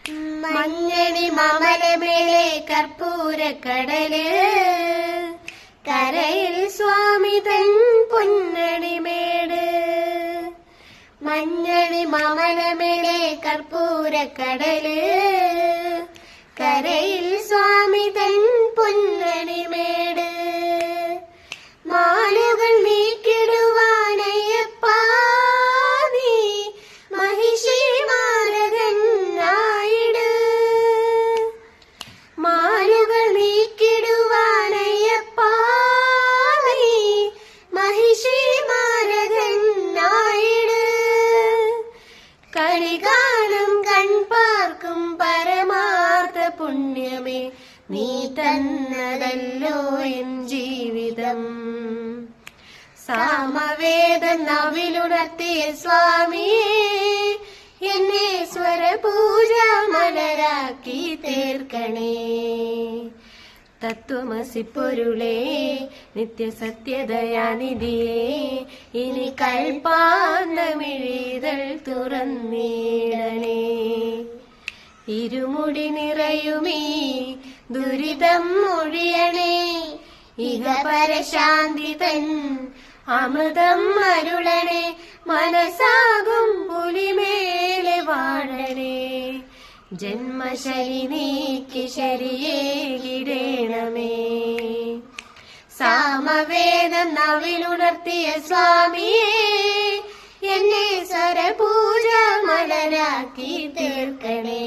മഞ്ഞണി മാമലമേലെ കർപ്പൂരക്കടല്, കരയിൽ സ്വാമി തൻ പൊന്നണിമേട്. മഞ്ഞണി മാമലമേലെ കർപ്പൂരക്കടല്, കരയിൽ സ്വാമി തൻ പൊന്നണിമേട്. മാലുകൾ നീക്കിടുവാനയ്യപ്പാ നീ മഹിഷി മാരകനായിട്. മാലുകൾ നീക്കിടുവാനയ്യപ്പാ നീ മഹിഷി മാരകനായിട്. കളികാലം കൺപാർക്കും പരമാർത്ഥ പുണ്യമേ, നീ തന്നതല്ലോ എൻ ജീവിതം. സാമവേദം നവിലുണർത്തിയ സ്വാമിയേ, എന്നെ സ്വരപൂജ മലരാക്കി തീർക്കണേ. തത്വമസി പൊരുളേ, നിത്യസത്യദയാനിധിയേ, ഇനി കൽപ്പാന്തമിഴിതൾ തുറന്നിടണേ. ഇരുമുടി നിറയുമീ ദുരിതം ഒഴിയണേ, ഇഹപരശാന്തി തൻ അമൃതം അരുളണേ. മനസ്സാകും പുലിമേലെ വാഴണേ, ജന്മശരി നീക്കി ശരിയേകിടേണമേ. സാമവേദം നവിലുണർത്തിയ സ്വാമിയേ, എന്നെ സ്വരപൂജ മലരാക്കി തീർക്കണേ.